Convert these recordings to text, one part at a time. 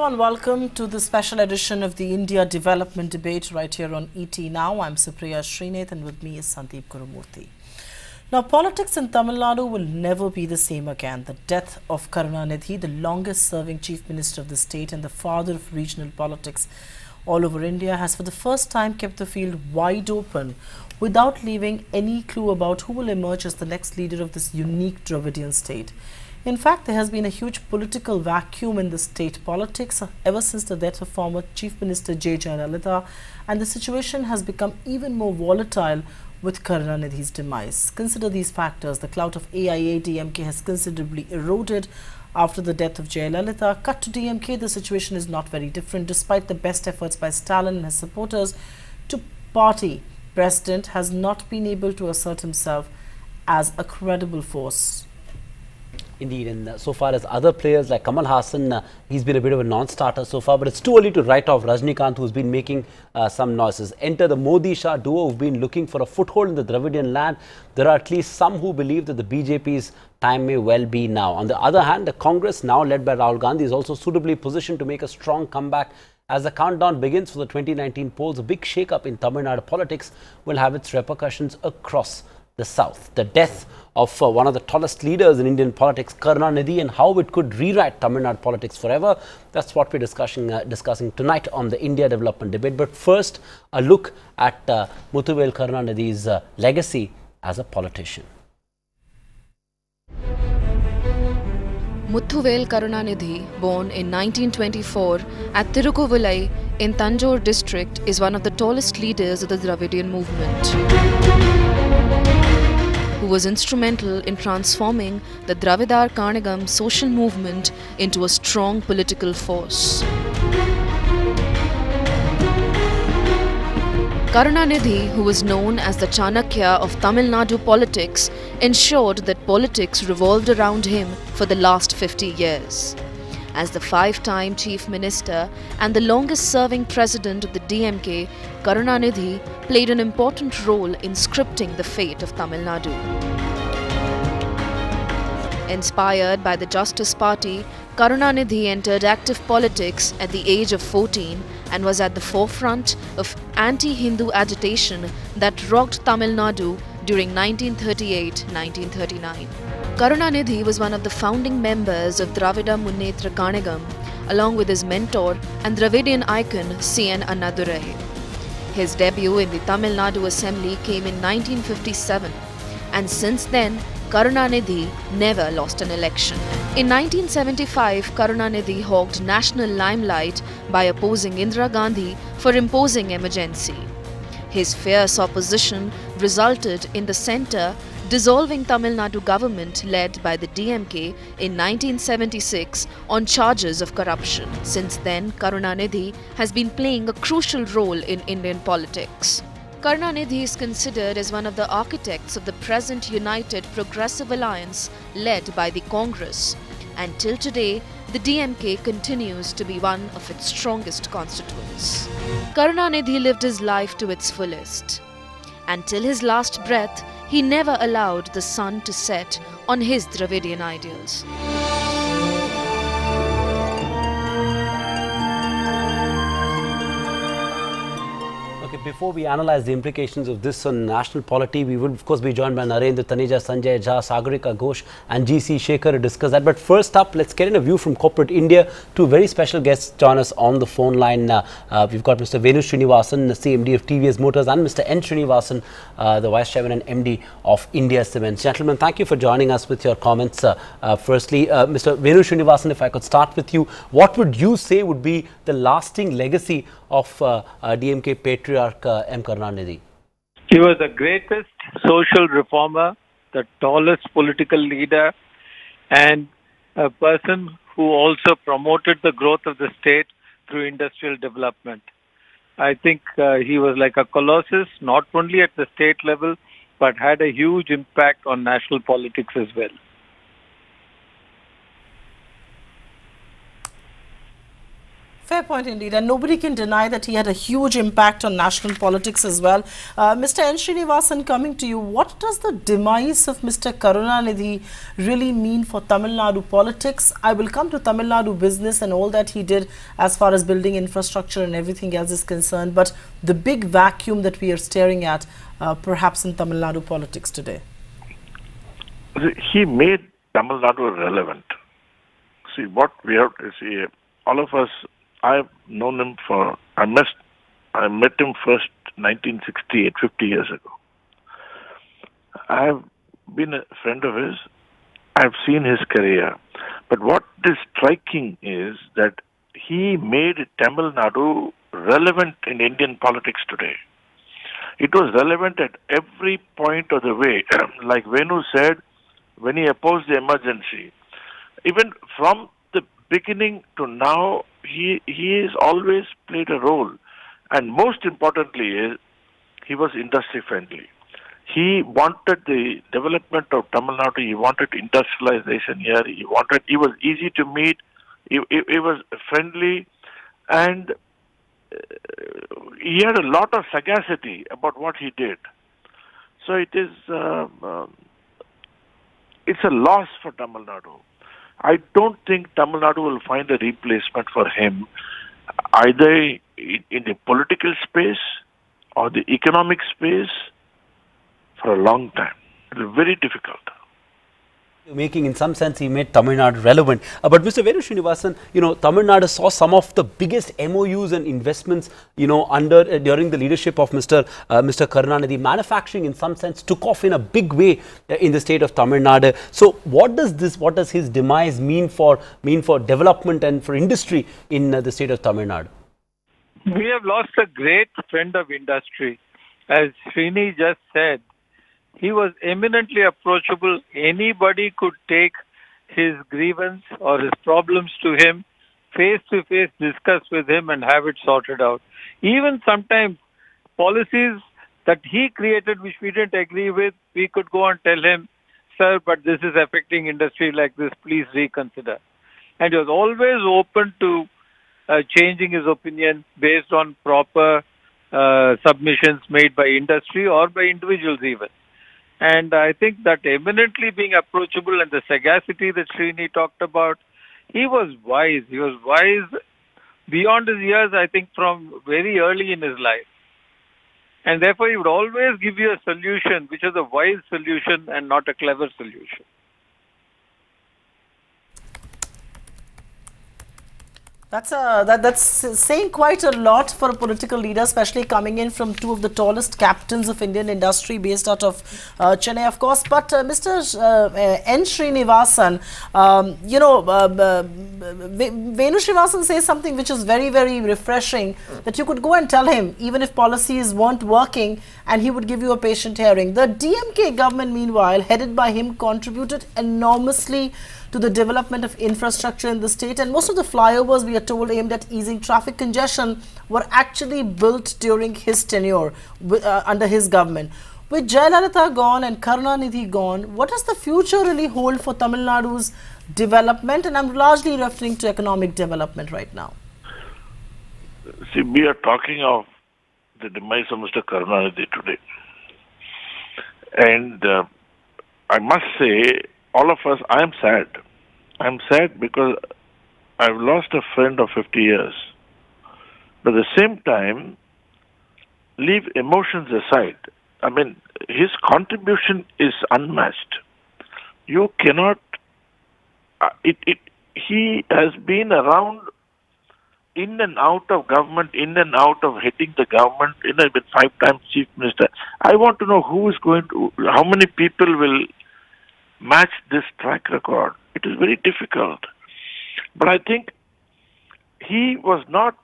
Hello and welcome to the special edition of the India Development Debate right here on ET Now. I'm Supriya, Shrinate, and with me is Sandeep, Gurumurthi. Now, politics in Tamil Nadu will never be the same again. The death of Karunanidhi, the longest-serving Chief Minister of the state and the father of regional politics all over India, has for the first time kept the field wide open without leaving any clue about who will emerge as the next leader of this unique Dravidian state. In fact, there has been a huge political vacuum in the state politics ever since the death of former Chief Minister J. Jayalalitha, and the situation has become even more volatile with Karunanidhi's demise. Consider these factors. The clout of AIA-DMK has considerably eroded after the death of Jayalalitha. Cut to DMK, the situation is not very different. Despite the best efforts by Stalin and his supporters, to party president has not been able to assert himself as a credible force. Indeed, and so far as other players like Kamal Hassan, he's been a bit of a non-starter so far, but it's too early to write off Rajnikant, who's been making some noises. Enter the Modi-Shah duo, who've been looking for a foothold in the Dravidian land. There are at least some who believe that the BJP's time may well be now. On the other hand, the Congress, now led by Rahul Gandhi, is also suitably positioned to make a strong comeback. As the countdown begins for the 2019 polls, a big shake-up in Tamil Nadu politics will have its repercussions across the south. The death of one of the tallest leaders in Indian politics, Karunanidhi, and how it could rewrite Tamil Nadu politics forever. That's what we're discussing tonight on the India Development Debate. But first, a look at Muthuvel Karunanidhi's legacy as a politician. Muthuvel Karunanidhi, born in 1924 at Tirukuvulai in Tanjore district, is one of the tallest leaders of the Dravidian movement, who was instrumental in transforming the Dravidar Kanigam social movement into a strong political force. Karunanidhi, who was known as the Chanakya of Tamil Nadu politics, ensured that politics revolved around him for the last 50 years. As the 5-time Chief Minister and the longest-serving President of the DMK, Karunanidhi played an important role in scripting the fate of Tamil Nadu. Inspired by the Justice Party, Karunanidhi entered active politics at the age of 14 and was at the forefront of anti-Hindu agitation that rocked Tamil Nadu during 1938-1939. Karunanidhi was one of the founding members of Dravida Munnetra Kanigam, along with his mentor and Dravidian icon C.N. Annadurai. His debut in the Tamil Nadu Assembly came in 1957, and since then, Karunanidhi never lost an election. In 1975, Karunanidhi hogged national limelight by opposing Indira Gandhi for imposing emergency. His fierce opposition resulted in the centre dissolving Tamil Nadu government led by the DMK in 1976 on charges of corruption. Since then, Karunanidhi has been playing a crucial role in Indian politics. Karunanidhi is considered as one of the architects of the present United Progressive Alliance led by the Congress. And till today, the DMK continues to be one of its strongest constituents. Karunanidhi lived his life to its fullest. Until his last breath, he never allowed the sun to set on his Dravidian ideals. Before we analyze the implications of this on national polity, we will of course be joined by Narendra, Taneja, Sanjay Jha, Sagarika Ghosh and GC Shekhar to discuss that. But first up, let's get in a view from corporate India. Two very special guests join us on the phone line. We've got Mr. Venu Srinivasan, the CMD of TVS Motors, and Mr. N Srinivasan, the Vice Chairman and MD of India Cements. Gentlemen, thank you for joining us with your comments. Firstly, Mr. Venu Srinivasan, if I could start with you, what would you say would be the lasting legacy of DMK patriarch M Karunanidhi? He was the greatest social reformer, the tallest political leader, and a person who also promoted the growth of the state through industrial development. I think he was like a colossus, not only at the state level, but had a huge impact on national politics as well. Fair point indeed, and nobody can deny that he had a huge impact on national politics as well. Mr. N. Srinivasan, coming to you, what does the demise of Mr. Karunanidhi really mean for Tamil Nadu politics? I will come to Tamil Nadu business and all that he did as far as building infrastructure and everything else is concerned, but the big vacuum that we are staring at, perhaps in Tamil Nadu politics today. He made Tamil Nadu relevant. See, what we have to see, all of us, I've known him I met him first 1968, 50 years ago. I've been a friend of his. I've seen his career. But what is striking is that he made Tamil Nadu relevant in Indian politics today. It was relevant at every point of the way. Like Venu said, when he opposed the emergency, even from the beginning to now, he has always played a role. And most importantly is, he was industry friendly. He wanted the development of Tamil Nadu. He wanted industrialization here. He was easy to meet. He was friendly, and he had a lot of sagacity about what he did. So it's a loss for Tamil Nadu. I don't think Tamil Nadu will find a replacement for him, either in the political space or the economic space, for a long time. It is very difficult. Making, in some sense, he made Tamil Nadu relevant. But Mr. Venu Srinivasan, Tamil Nadu saw some of the biggest MOUs and investments, during the leadership of Mr. Karunanidhi. Manufacturing, in some sense, took off in a big way in the state of Tamil Nadu. So, what does his demise mean for development and for industry in the state of Tamil Nadu? We have lost a great friend of industry. As Srini just said, he was eminently approachable. Anybody could take his grievance or his problems to him, face to face, discuss with him and have it sorted out. Even sometimes policies that he created which we didn't agree with, we could go and tell him, sir, but this is affecting industry like this, please reconsider. And he was always open to changing his opinion based on proper submissions made by industry or by individuals even. And I think that eminently being approachable and the sagacity that Srini talked about, he was wise. He was wise beyond his years, I think, from very early in his life. And therefore, he would always give you a solution, which is a wise solution and not a clever solution. That's saying quite a lot for a political leader, especially coming in from two of the tallest captains of Indian industry based out of Chennai, of course. But Mr. N. Srinivasan, Venu Srinivasan says something which is very, very refreshing, that you could go and tell him, even if policies weren't working, and he would give you a patient hearing. The DMK government, meanwhile, headed by him, contributed enormously to the development of infrastructure in the state, and most of the flyovers, we are told, aimed at easing traffic congestion were actually built during his tenure under his government. With Jayalalitha gone and Karunanidhi gone, what does the future really hold for Tamil Nadu's development? And I'm largely referring to economic development right now. See, we are talking of the demise of Mr. Karunanidhi today. And I must say, all of us, I am sad. I'm sad because I've lost a friend of 50 years. But at the same time, leave emotions aside. I mean, his contribution is unmatched. You cannot... he has been around in and out of government, in and out of heading the government, been 5 times chief minister. I want to know who is going to... how many people will match this track record. It is very difficult. But I think he was not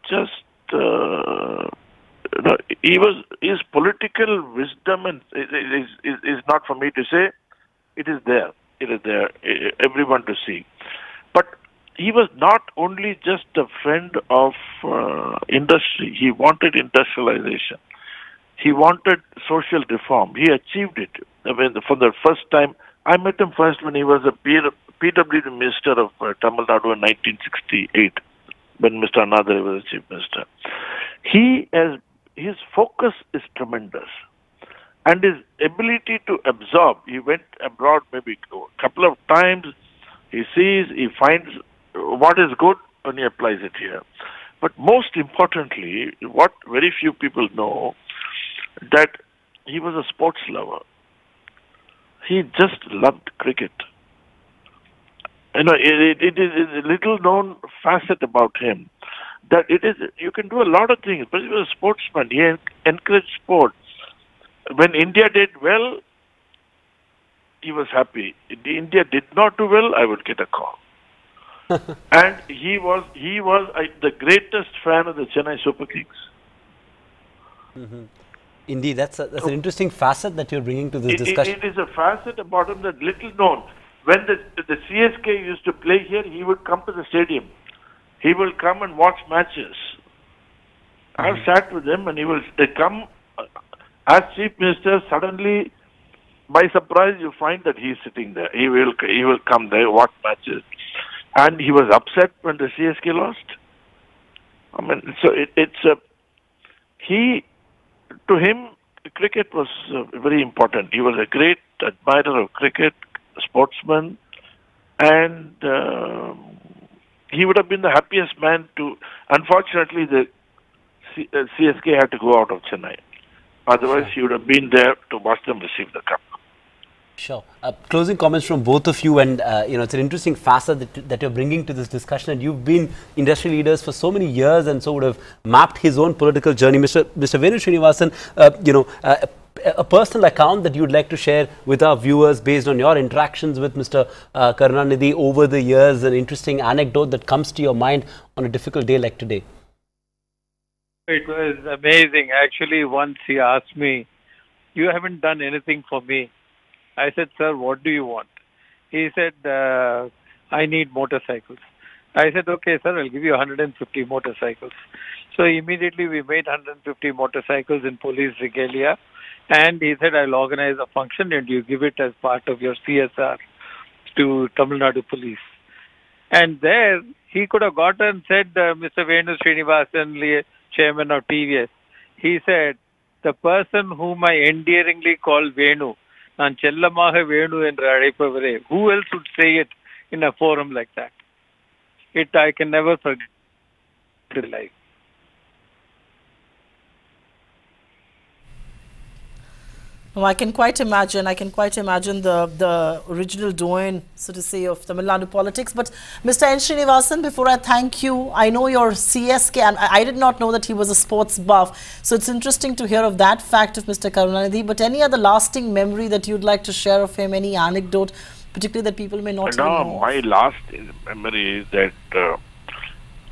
just, his political wisdom and is not for me to say. It is there. It is there, everyone to see. But he was not only just a friend of industry. He wanted industrialization. He wanted social reform. He achieved it. I mean, for the first time, I met him first when he was a PWD minister of Tamil Nadu in 1968. when Mr. Anadri was the Chief Minister. His focus is tremendous. And his ability to absorb, he went abroad maybe a couple of times, he sees, he finds what is good and he applies it here. But most importantly, what very few people know, that he was a sports lover. He just loved cricket. You know, it is a little known facet about him, that you can do a lot of things, but he was a sportsman. He encouraged sport. When India did well, he was happy. If India did not do well, I would get a call. And he was the greatest fan of the Chennai Super Kings. Indeed, that's an interesting facet that you're bringing to this discussion. It is a facet about him that little known. When the CSK used to play here, he would come to the stadium. He will come and watch matches. I've sat with him, and he will come as Chief Minister. Suddenly, by surprise, you find that he is sitting there. He will come there, watch matches. And he was upset when the CSK lost. I mean, so to him, cricket was very important. He was a great admirer of cricket, a sportsman, and he would have been the happiest man to. Unfortunately, the CSK had to go out of Chennai. Otherwise, he would have been there to watch them receive the cup. Sure. Closing comments from both of you, and it's an interesting facet that you're bringing to this discussion, and you've been industry leaders for so many years, and so would have mapped his own political journey. Mr. Venu Srinivasan, a personal account that you'd like to share with our viewers based on your interactions with Mr. Karunanidhi over the years, an interesting anecdote that comes to your mind on a difficult day like today. It was amazing. Actually, once he asked me, "You haven't done anything for me." I said, "Sir, what do you want?" He said, "I need motorcycles." I said, "Okay, sir, I'll give you 150 motorcycles." So immediately we made 150 motorcycles in police regalia. And he said, "I'll organize a function and you give it as part of your CSR to Tamil Nadu police." And there, he could have gotten, said, Mr. Venu Srinivasan, chairman of TVS, he said, "The person whom I endearingly call Venu, நான் செல்லமாக வேணு என்று அழைப்பவரே." Who else would say it in a forum like that? I can never forget it life. No, I can quite imagine the original doyen, so to say, of Tamil Nadu politics. But Mr. N. Srinivasan, before I thank you, I know your CSK, and I did not know that he was a sports buff. So it's interesting to hear of that fact of Mr. Karunanidhi. But any other lasting memory that you'd like to share of him, any anecdote, particularly that people may not even know? My last memory is that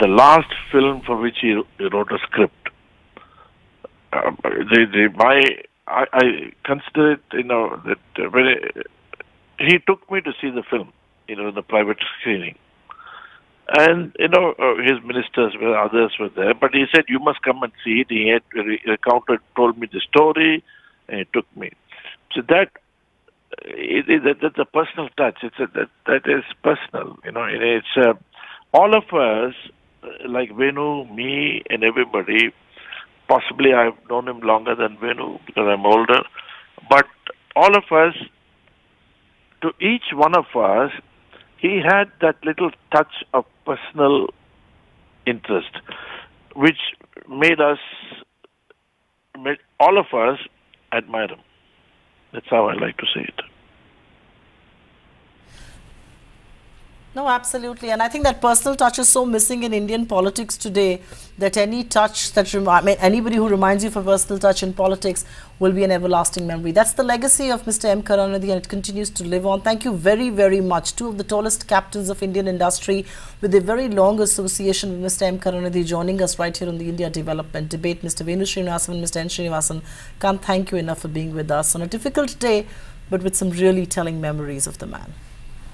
the last film for which he wrote a script, I consider it, that when he took me to see the film, the private screening. And, his ministers others were there, but he said, "You must come and see it." He had told me the story, and he took me. So that's a personal touch. That is personal, it's all of us, like Venu, me, and everybody. Possibly I've known him longer than Venu because I'm older. But all of us, to each one of us, he had that little touch of personal interest, which made all of us admire him. That's how I like to say it. No, absolutely. And I think that personal touch is so missing in Indian politics today, that any touch that, anybody who reminds you of a personal touch in politics will be an everlasting memory. That's the legacy of Mr. M Karunanidhi, and it continues to live on. Thank you very, very much. Two of the tallest captains of Indian industry with a very long association with Mr. M Karunanidhi joining us right here on the India Development Debate. Mr. Venu Srinivasan and Mr. N. Srinivasan, can't thank you enough for being with us on a difficult day, but with some really telling memories of the man.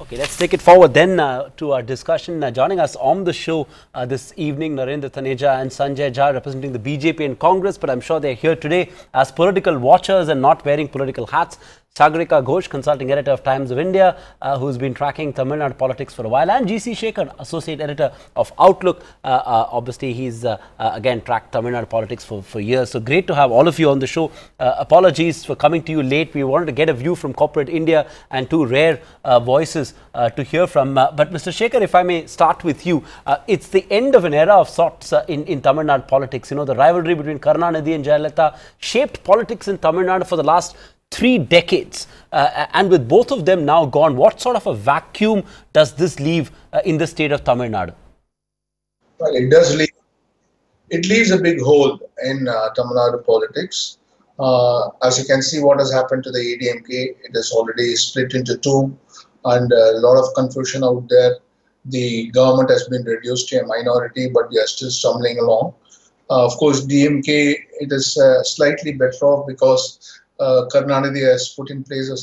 Okay, let's take it forward then to our discussion. Joining us on the show this evening, Narendra Taneja and Sanjay Jha, representing the BJP and Congress, but I'm sure they're here today as political watchers and not wearing political hats. Sagarika Ghosh, consulting editor of Times of India, who's been tracking Tamil Nadu politics for a while, and GC Shekhar, associate editor of Outlook. Obviously, he's again tracked Tamil Nadu politics for years. So great to have all of you on the show. Apologies for coming to you late. We wanted to get a view from corporate India and two rare voices to hear from. But Mr. Shekhar, if I may start with you, it's the end of an era of sorts in Tamil Nadu politics. You know, the rivalry between Karunanidhi and Jayalalitha shaped politics in Tamil Nadu for the last 3 decades, and with both of them now gone, what sort of a vacuum does this leave in the state of Tamil Nadu? Well, it does leave. It leaves a big hole in Tamil Nadu politics. As you can see, what has happened to the ADMK, it is already split into two, and a lot of confusion out there. The government has been reduced to a minority, but we are still stumbling along. Of course, DMK, it is slightly better off because Karunanidhi has put in place a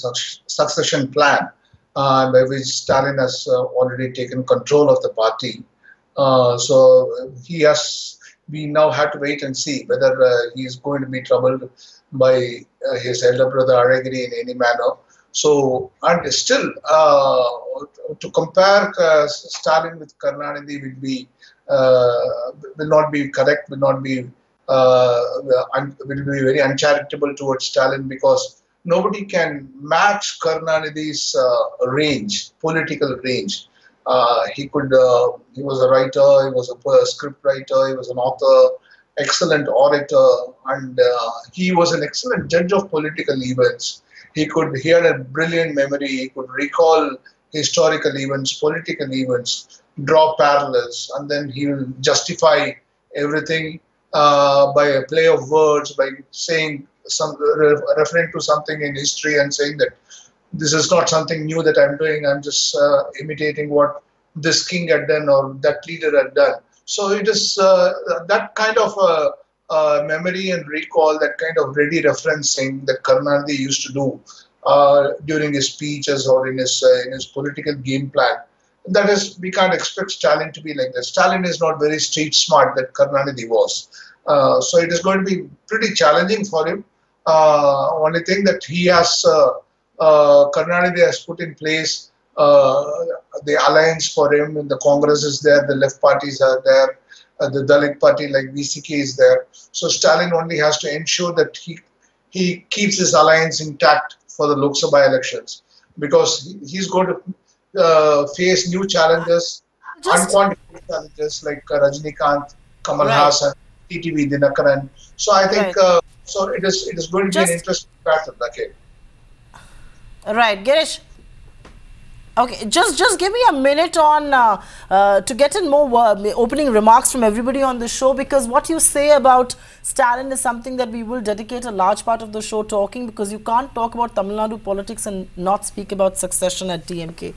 succession plan by which Stalin has already taken control of the party. So we now have to wait and see whether he is going to be troubled by his elder brother Aragiri in any manner. So, and still, to compare Stalin with Karunanidhi will not be correct, will be very uncharitable towards Stalin, because nobody can match Karunanidhi's political range. He was a writer, he was a script writer, he was an author, excellent orator, and he was an excellent judge of political events. He had a brilliant memory, he could recall historical events, political events, draw parallels, and then he will justify everything by a play of words, by saying referring to something in history and saying that this is not something new that I'm doing, I'm just imitating what this king had done or that leader had done. So it is that kind of memory and recall, that kind of ready referencing that Karunanidhi used to do during his speeches or in his political game plan. That is, we can't expect Stalin to be like that. Stalin is not very street smart that Karunanidhi was. So it is going to be pretty challenging for him. Only thing that he has, Karunanidhi has put in place the alliance for him, and the Congress is there, the left parties are there, the Dalit party like VCK is there. So Stalin only has to ensure that he keeps his alliance intact for the Lok Sabha elections, because he's going to face new challenges, unquantified challenges like Rajnikant, Kamal Hassan, TTV Dinakaran. So I think so it is going to be an interesting battle. Okay. Right, Girish. Okay, just give me a minute on to get in more opening remarks from everybody on the show, because what you say about Stalin is something that we will dedicate a large part of the show talking, because you can't talk about Tamil Nadu politics and not speak about succession at DMK.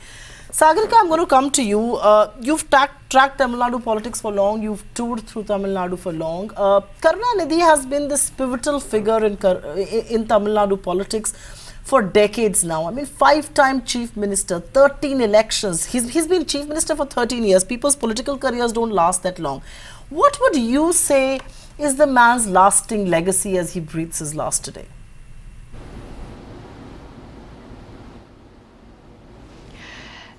Sagarika, I'm going to come to you. You've tracked Tamil Nadu politics for long. You've toured through Tamil Nadu for long. Karunanidhi has been this pivotal figure in Tamil Nadu politics for decades now. I mean, 5-time chief minister, 13 elections. He's been chief minister for 13 years. People's political careers don't last that long. What would you say is the man's lasting legacy as he breathes his last today?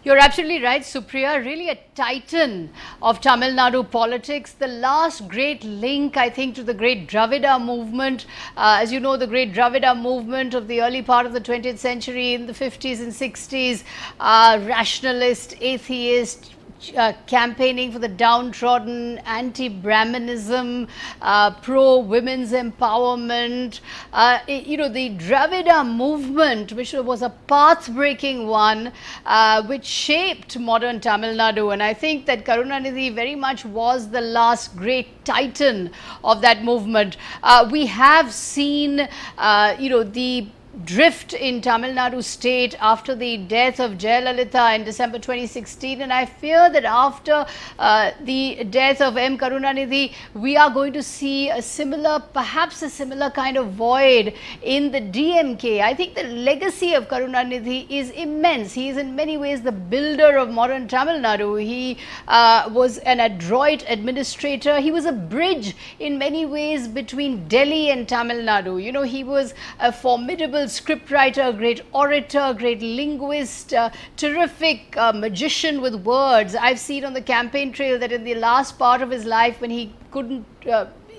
You're absolutely right, Supriya. Really a titan of Tamil Nadu politics. The last great link, I think, to the great Dravida movement. As you know, the great Dravida movement of the early part of the 20th century, in the 50s and 60s, rationalist, atheist, campaigning for the downtrodden, anti-Brahmanism, pro-women's empowerment. You know, the Dravida movement, which was a path-breaking one, which shaped modern Tamil Nadu. And I think that Karunanidhi very much was the last great titan of that movement. We have seen, you know, the drift in Tamil Nadu state after the death of Jayalalitha in December 2016, and I fear that after the death of M Karunanidhi, we are going to see a similar, perhaps a similar kind of void in the DMK. I think the legacy of Karunanidhi is immense. He is in many ways the builder of modern Tamil Nadu. He was an adroit administrator. He was a bridge in many ways between Delhi and Tamil Nadu. You know, he was a formidable formidable scriptwriter, great orator, great linguist, terrific magician with words. I've seen on the campaign trail that in the last part of his life, when he couldn't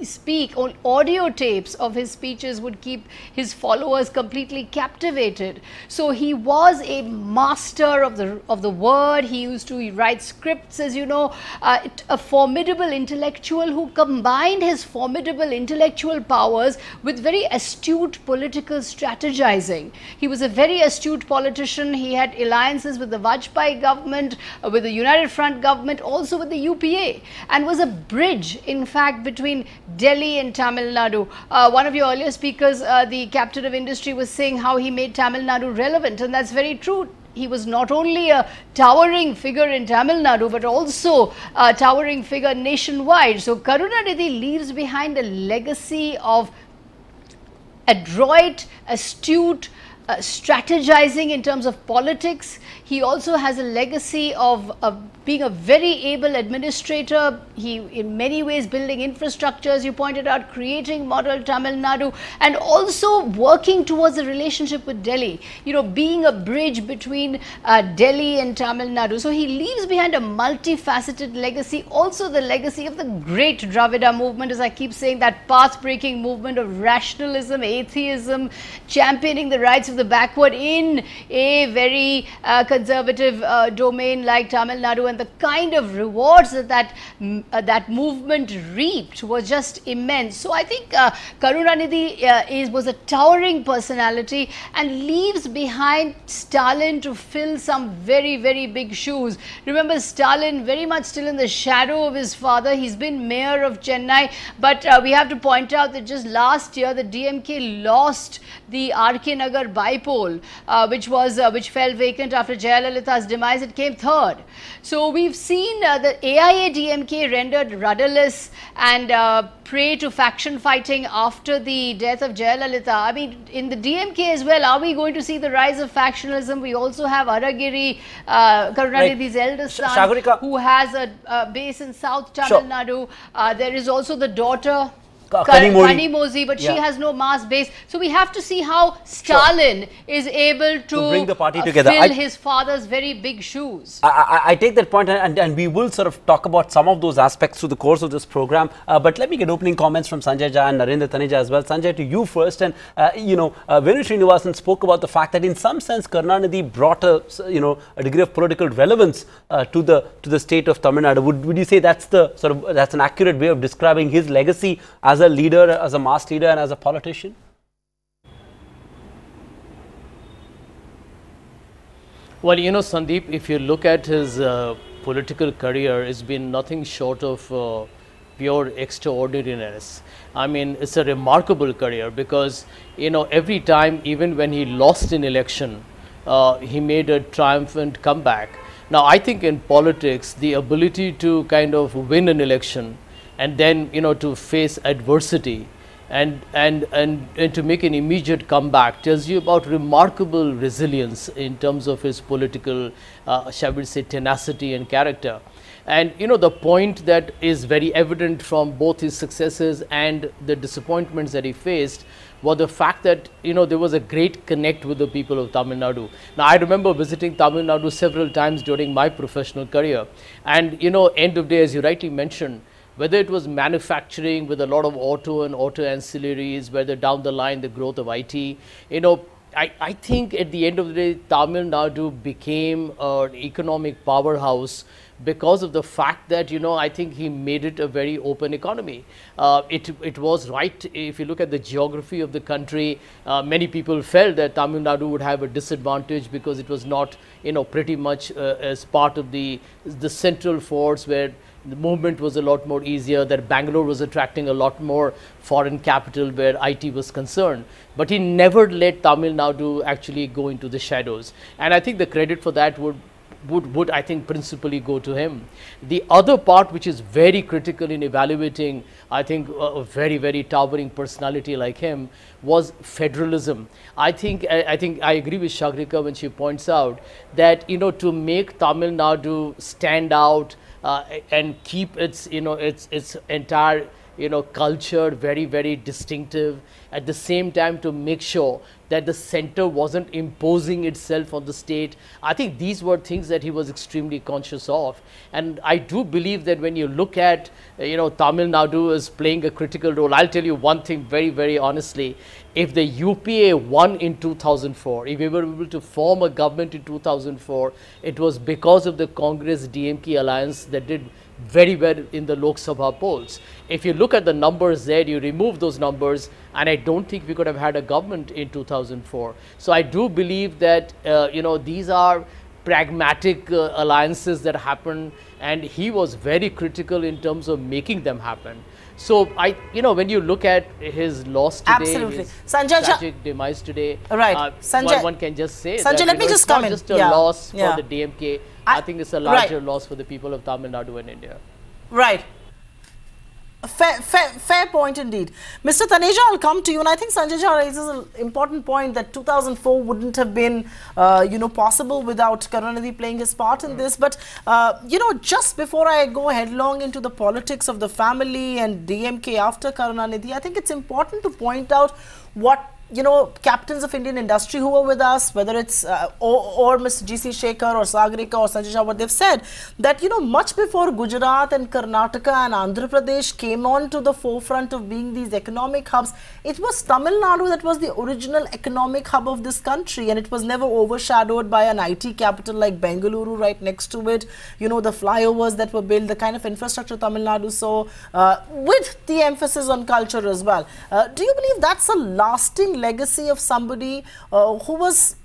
speak, on audio tapes of his speeches would keep his followers completely captivated. So he was a master of the word. He used to write scripts, as you know, a formidable intellectual who combined his formidable intellectual powers with very astute political strategizing. He was a very astute politician. He had alliances with the Vajpayee government, with the United Front government, also with the UPA, and was a bridge, in fact, between Delhi and Tamil Nadu. One of your earlier speakers, the captain of industry, was saying how he made Tamil Nadu relevant, and that's very true. He was not only a towering figure in Tamil Nadu, but also a towering figure nationwide. So Karunanidhi leaves behind a legacy of adroit, astute, strategizing in terms of politics. He also has a legacy of being a very able administrator. He, in many ways, building infrastructures, you pointed out, creating model Tamil Nadu, and also working towards a relationship with Delhi, you know, being a bridge between Delhi and Tamil Nadu. So he leaves behind a multifaceted legacy, also the legacy of the great Dravida movement, as I keep saying, that path-breaking movement of rationalism, atheism, championing the rights of the backward in a very conservative domain like Tamil Nadu, and the kind of rewards that that movement reaped was just immense. So I think Karunanidhi was a towering personality and leaves behind Stalin to fill some very, very big shoes. Remember, Stalin very much still in the shadow of his father. He's been mayor of Chennai, but we have to point out that just last year the DMK lost the RK Nagar bypoll, which fell vacant after Jayalalitha's demise. It came third. So we've seen the AIA-DMK rendered rudderless and prey to faction fighting after the death of Jayalalitha. I mean, in the DMK as well, are we going to see the rise of factionalism? We also have Aragiri, Karunanidhi's eldest son, who has a base in South Tamil Nadu. There is also the daughter, Kanimozi, but she has no mass base. So we have to see how Stalin is able to bring the party together. Fill his father's very big shoes. I take that point, and we will sort of talk about some of those aspects through the course of this program. But let me get opening comments from Sanjay Jha and Narendra Taneja as well. Sanjay, to you first. And Venu Srinivasan spoke about the fact that in some sense Karunanidhi brought a degree of political relevance to the state of Tamil Nadu. Would you say that's an accurate way of describing his legacy as a leader, as a mass leader, and as a politician? Well, you know, Sandeep, if you look at his political career, it's been nothing short of pure extraordinariness. I mean, it's a remarkable career because, you know, every time, even when he lost an election, he made a triumphant comeback. Now, I think in politics, the ability to kind of win an election and then, you know, to face adversity and to make an immediate comeback tells you about remarkable resilience in terms of his political, shall we say, tenacity and character. And, you know, the point that is very evident from both his successes and the disappointments that he faced was the fact that, you know, there was a great connect with the people of Tamil Nadu. Now, I remember visiting Tamil Nadu several times during my professional career. And, you know, end of day, as you rightly mentioned, whether it was manufacturing with a lot of auto and auto ancillaries, whether down the line the growth of IT, you know, I think at the end of the day, Tamil Nadu became an economic powerhouse because of the fact that, you know, I think he made it a very open economy. It was right, if you look at the geography of the country, many people felt that Tamil Nadu would have a disadvantage because it was not, you know, pretty much as part of the central force where the movement was a lot more easier, that Bangalore was attracting a lot more foreign capital where IT was concerned. But he never let Tamil Nadu actually go into the shadows. And I think the credit for that would I think principally go to him. The other part which is very critical in evaluating, I think, a very, very towering personality like him was federalism. I think I agree with Shagrika when she points out that, you know, to make Tamil Nadu stand out and keep its, you know, its entire culture, very, very distinctive. At the same time, to make sure that the center wasn't imposing itself on the state. I think these were things that he was extremely conscious of. And I do believe that when you look at, Tamil Nadu is playing a critical role. I'll tell you one thing very, very honestly. If the UPA won in 2004, if we were able to form a government in 2004, it was because of the Congress-DMK alliance that did very well in the Lok Sabha polls. If you look at the numbers there, you remove those numbers, and I don't think we could have had a government in 2004. So I do believe that, these are pragmatic alliances that happen, and he was very critical in terms of making them happen. So when you look at his loss today, absolutely, his Sanjay, tragic demise today, right? Sanjay, one can just say Sanjay, that, let me just come in. It's not just a loss for the DMK. I think it's a larger right. loss for the people of Tamil Nadu and India. Right. Fair point indeed. Mr. Taneja, I'll come to you, and I think Sanjay Jha raises an important point that 2004 wouldn't have been, possible without Karunanidhi playing his part in this. But, just before I go headlong into the politics of the family and DMK after Karunanidhi, I think it's important to point out what captains of Indian industry who were with us, whether it's or Mr. G.C. Shekhar or Sagarika or Sanjay Jha, what they've said, that, much before Gujarat and Karnataka and Andhra Pradesh came on to the forefront of being these economic hubs, it was Tamil Nadu that was the original economic hub of this country, and it was never overshadowed by an IT capital like Bengaluru right next to it. The flyovers that were built, the kind of infrastructure Tamil Nadu saw, with the emphasis on culture as well. Do you believe that's a lasting legacy of somebody who was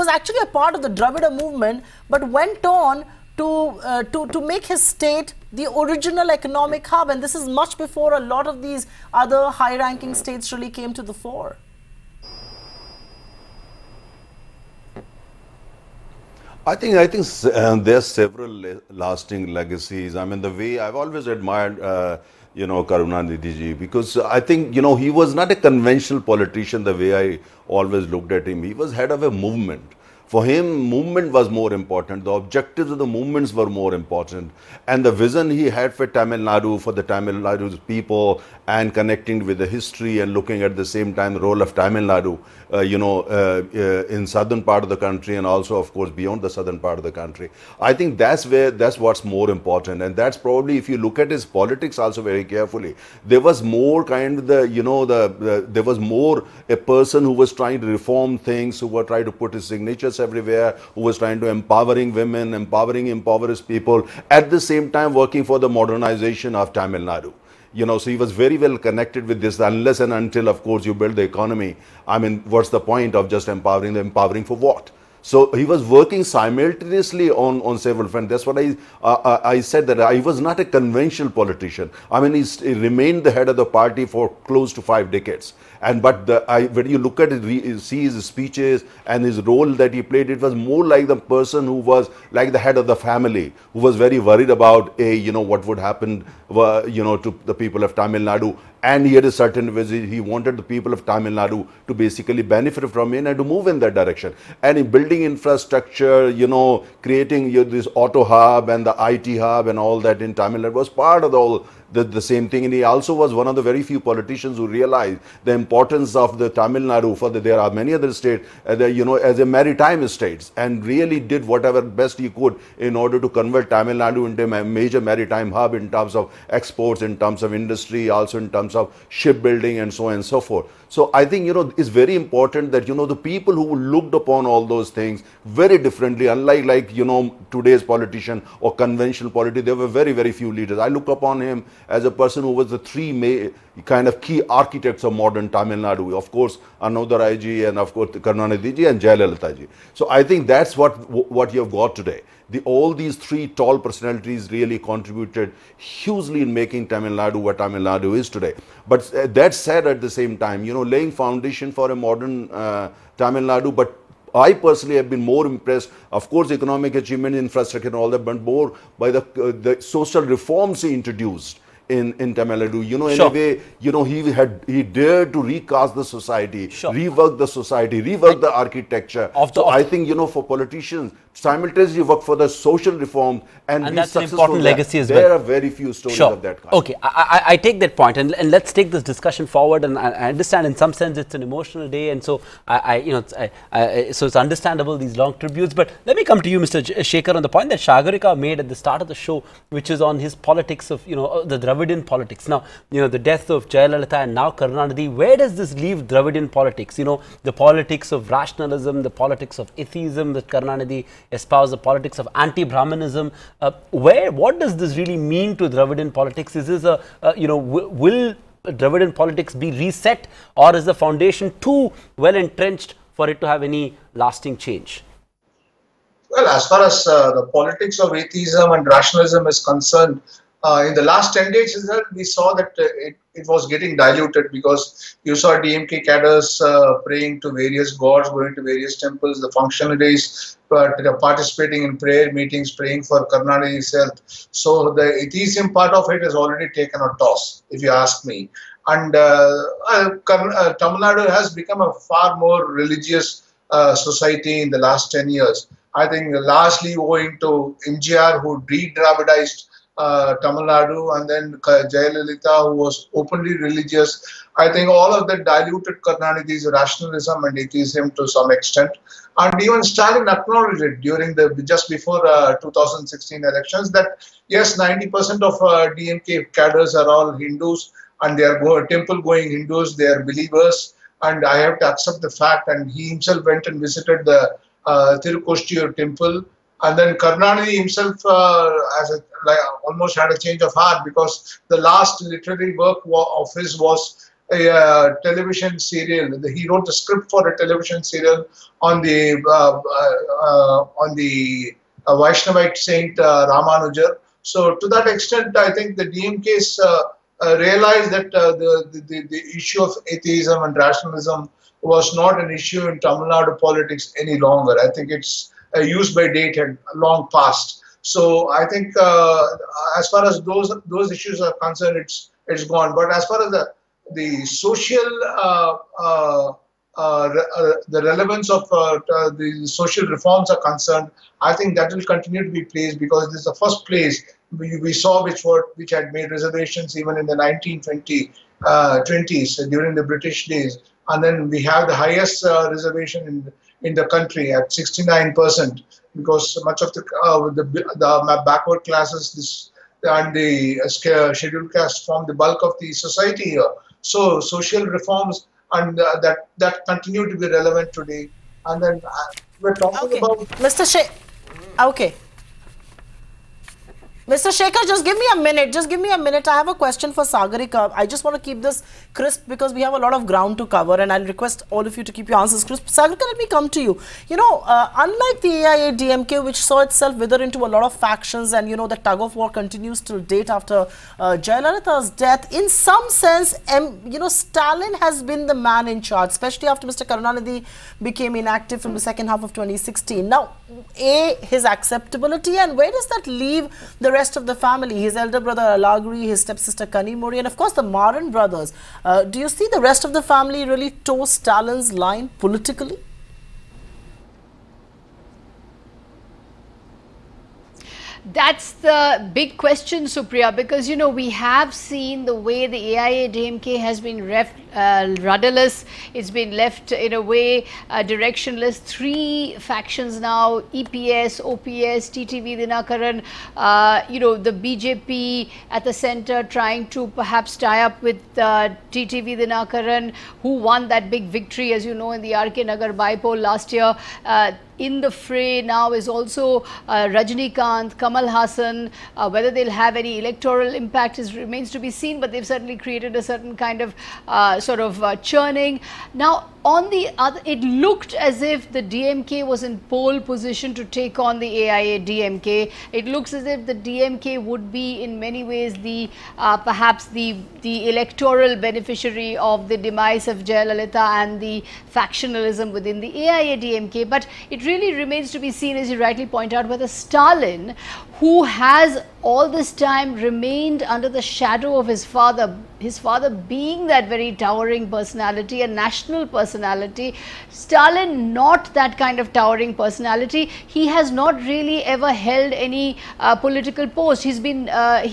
actually a part of the Dravida movement, but went on to make his state the original economic hub? And this is much before a lot of these other high-ranking states really came to the fore. I think there's several lasting legacies. I mean, the way I've always admired Karunanidhi ji, because I think, he was not a conventional politician the way I always looked at him. He was head of a movement. For him, movement was more important. The objectives of the movements were more important. And the vision he had for Tamil Nadu, for the Tamil Nadu's people, and connecting with the history and looking at the same time the role of Tamil Nadu, in southern part of the country and also, of course, beyond the southern part of the country. I think that's what's more important. And that's probably, if you look at his politics also very carefully, there was more there was more a person who was trying to reform things, who were trying to put his signatures everywhere, who was trying to empowering women, impoverished people, at the same time working for the modernization of Tamil Nadu. So he was very well connected with this, unless and until, of course, you build the economy. I mean, what's the point of just empowering them? Empowering for what? So he was working simultaneously on several fronts. That's what I said, that I was not a conventional politician. I mean, he remained the head of the party for close to 5 decades. But when you look at it, see his speeches and his role that he played, it was more like the person who was like the head of the family, who was very worried about what would happen, to the people of Tamil Nadu. And he had a certain vision. He wanted the people of Tamil Nadu to basically benefit from it and to move in that direction. And in building infrastructure, creating this auto hub and the IT hub and all that in Tamil Nadu was part of the same thing. And he also was one of the very few politicians who realized the importance of the Tamil Nadu. There are many other states, as a maritime states, and really did whatever best he could in order to convert Tamil Nadu into a major maritime hub in terms of exports, in terms of industry, also in terms of shipbuilding and so on and so forth. So I think, it's very important that, the people who looked upon all those things very differently, unlike today's politician or conventional politics, there were very, very few leaders. I look upon him as a person who was the three kind of key architects of modern Tamil Nadu. Of course, Annadurai ji, and of course, Karunanidhi ji and Jayalalitha ji. So I think that's what you have got today. All these three tall personalities really contributed hugely in making Tamil Nadu what Tamil Nadu is today. But that said, at the same time, laying foundation for a modern Tamil Nadu. But I personally have been more impressed, of course, economic achievement, infrastructure and all that, but more by the social reforms he introduced in Tamil Nadu. In a way, he dared to recast the society, rework the society, rework the architecture. I think, for politicians, simultaneously work for the social reform and be that's an successful. important legacy as well. There are very few stories of that kind. Okay, I take that point, and let's take this discussion forward. And I understand, in some sense, it's an emotional day, and so so it's understandable, these long tributes. But let me come to you, Mr. Shekhar, on the point that Sagarika made at the start of the show, which is on his politics of the Dravidian politics. Now, the death of Jayalalitha and now Karunanidhi. Where does this leave Dravidian politics? The politics of rationalism, the politics of atheism that Karunanidhi espoused, the politics of anti-Brahmanism. What does this really mean to Dravidian politics? Is this will Dravidian politics be reset, or is the foundation too well entrenched for it to have any lasting change? Well, as far as the politics of atheism and rationalism is concerned, in the last 10 days we saw that it was getting diluted, because you saw DMK cadres praying to various gods, going to various temples, the functionaries participating in prayer meetings, praying for Karunanidhi's health. So the atheism part of it has already taken a toss, if you ask me. And Tamil Nadu has become a far more religious society in the last 10 years. I think largely owing to MGR, who de-Dravidized Tamil Nadu, and then Jayalalitha, who was openly religious. I think all of that diluted Karunanidhi's rationalism and atheism to some extent. And even Stalin acknowledged it during just before 2016 elections, that yes, 90% of DMK cadres are all Hindus, and they are temple-going Hindus, they are believers, and I have to accept the fact. And he himself went and visited the Tirukoshtiur temple. And then Karunanidhi himself almost had a change of heart, because the last literary work of his was a television serial. He wrote the script for a television serial on the Vaishnavite saint Ramanujar. So to that extent, I think the DMKs realized that the issue of atheism and rationalism was not an issue in Tamil Nadu politics any longer. I think it's used by date had long passed. So I think as far as those issues are concerned, it's gone. But as far as the social the relevance of the social reforms are concerned, I think that will continue to be placed, because this is the first place we saw which had made reservations even in the 1920s during the British days. And then we have the highest reservation in the country at 69%, because much of the backward classes and the scheduled castes form the bulk of the society here. So social reforms and that continue to be relevant today. And then we're talking about Mr. Shekhar, just give me a minute. Just give me a minute. I have a question for Sagarika. I just want to keep this crisp, because we have a lot of ground to cover, and I'll request all of you to keep your answers crisp. Sagarika, let me come to you. Unlike the AIA-DMK, which saw itself wither into a lot of factions, and the tug of war continues till date after Jayalalitha's death, in some sense, Stalin has been the man in charge, especially after Mr. Karunanidhi became inactive from the second half of 2016. Now, his acceptability, and where does that leave the rest of the family, his elder brother Alagri, his stepsister Kanimuri, and of course the Maran brothers? Do you see the rest of the family really toe Stalin's line politically? That's the big question, Supriya, because we have seen the way the AIA-DMK has been rudderless. It's been left in a way directionless. 3 factions now: EPS, OPS, TTV Dinakaran. The BJP at the center trying to perhaps tie up with TTV Dinakaran, who won that big victory, as you know, in the RK Nagar bypoll last year. In the fray now is also Rajnikant, Kamal Hassan. Whether they'll have any electoral impact remains to be seen, but they've certainly created a certain kind of churning. Now, on the other, it looked as if the DMK was in pole position to take on the AIA-DMK. It looks as if the DMK would be in many ways the perhaps the electoral beneficiary of the demise of Jayalalitha and the factionalism within the AIA-DMK. But it really remains to be seen, as you rightly point out, whether Stalin, who has all this time remained under the shadow of his father being that very towering personality, a national personality, Stalin not that kind of towering personality. He has not really ever held any political post. He's been mayor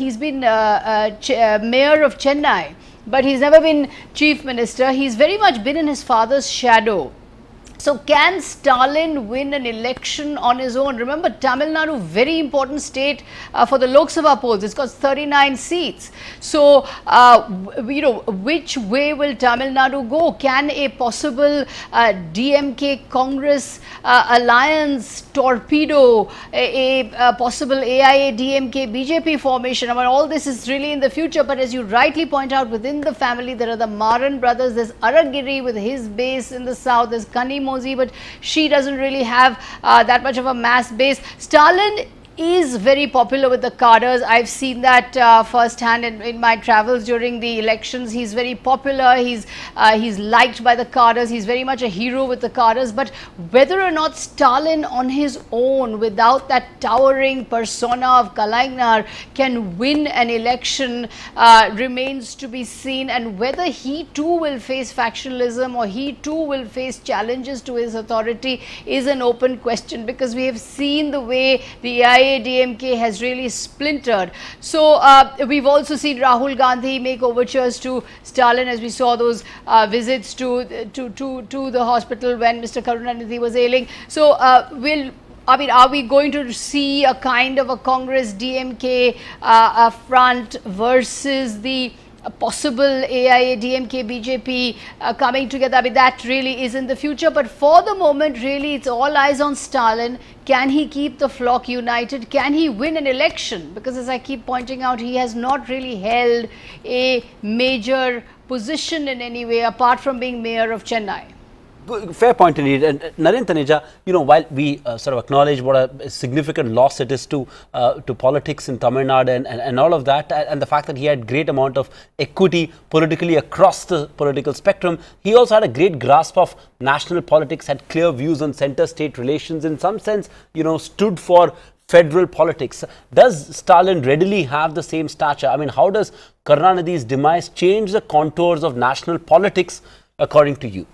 of Chennai, but he's never been chief minister. He's very much been in his father's shadow. So can Stalin win an election on his own? Remember, Tamil Nadu, very important state for the Lok Sabha polls. It's got 39 seats. So, you know, which way will Tamil Nadu go? Can a possible DMK Congress alliance torpedo a possible AIA DMK BJP formation? I mean, all this is really in the future. But as you rightly point out, within the family, there are the Maran brothers. There's Aragiri with his base in the south. There's Kani Mozi, but she doesn't really have that much of a mass base. Stalin is very popular with the cadres. I've seen that firsthand in my travels during the elections. He's very popular. He's liked by the cadres. He's very much a hero with the cadres. But whether or not Stalin on his own, without that towering persona of Kalaignar, can win an election remains to be seen. And whether he too will face factionalism or he too will face challenges to his authority is an open question, because we have seen the way the AIA-DMK has really splintered. So we've also seen Rahul Gandhi make overtures to Stalin, as we saw those visits to the hospital when Mr. Karunanidhi was ailing. So are we going to see a kind of a Congress DMK front versus the possible AIA, DMK, BJP coming together? I mean, that really is in the future. But for the moment, really, it's all eyes on Stalin. Can he keep the flock united? Can he win an election? Because as I keep pointing out, he has not really held a major position in any way, apart from being mayor of Chennai. Fair point indeed. And Naren Taneja, you know, while we sort of acknowledge what a significant loss it is to politics in Tamil Nadu and all of that, and the fact that he had great amount of equity politically across the political spectrum, he also had a great grasp of national politics, had clear views on center-state relations, in some sense, you know, stood for federal politics. Does Stalin readily have the same stature? I mean, how does Karunanidhi's demise change the contours of national politics, according to you?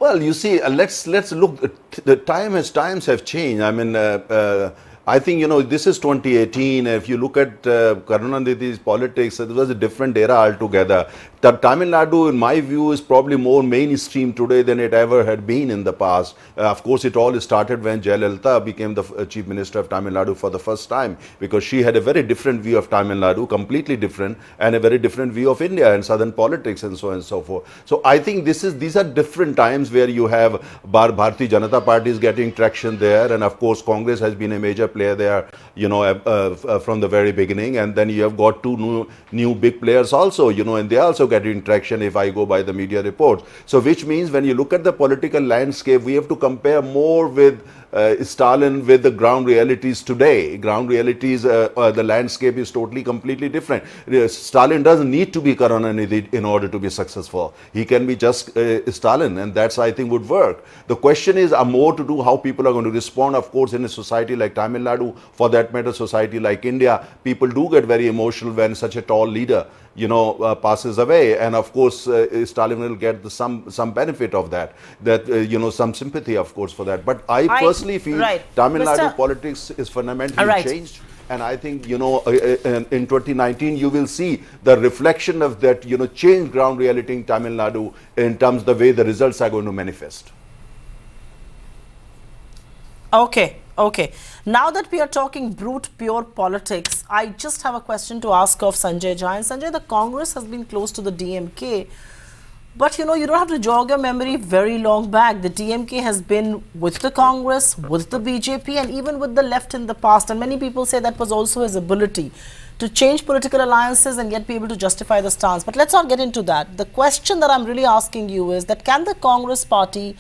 Well, you see, let's look. The times have changed. I mean, I think, you know, this is 2018. If you look at Karunanidhi's politics, it was a different era altogether. Tamil Nadu, in my view, is probably more mainstream today than it ever had been in the past. Of course, it all started when Jayalalitha became the Chief Minister of Tamil Nadu for the first time, because she had a very different view of Tamil Nadu, completely different, and a very different view of India and southern politics and so on and so forth. So I think these are different times where you have Bharatiya Janata Party is getting traction there, and of course Congress has been a major player there, you know, from the very beginning, and then you have got two new big players also, you know, and they are also getting traction if I go by the media reports. So which means when you look at the political landscape, we have to compare more with Stalin with the ground realities today. Ground realities, the landscape is completely different. Stalin doesn't need to be Karunanidhi in order to be successful. He can be just Stalin, and that's, I think, would work. The question is more to do how people are going to respond. Of course, in a society like Tamil Nadu, for that matter, society like India, people do get very emotional when such a tall leader, you know, passes away, and of course Stalin will get some benefit of that, you know, some sympathy, of course, for that. But I personally feel Tamil Nadu politics is fundamentally changed, and I think, you know, in 2019 you will see the reflection of that, you know, changed ground reality in Tamil Nadu in terms of the way the results are going to manifest. Okay. Now that we are talking brute pure politics, I just have a question to ask of Sanjay Jha. And Sanjay, the Congress has been close to the DMK, but you know, you don't have to jog your memory very long back. The DMK has been with the Congress, with the BJP, and even with the left in the past. And many people say that was also his ability to change political alliances and yet be able to justify the stance. But let's not get into that. The question that I'm really asking you is that, can the Congress party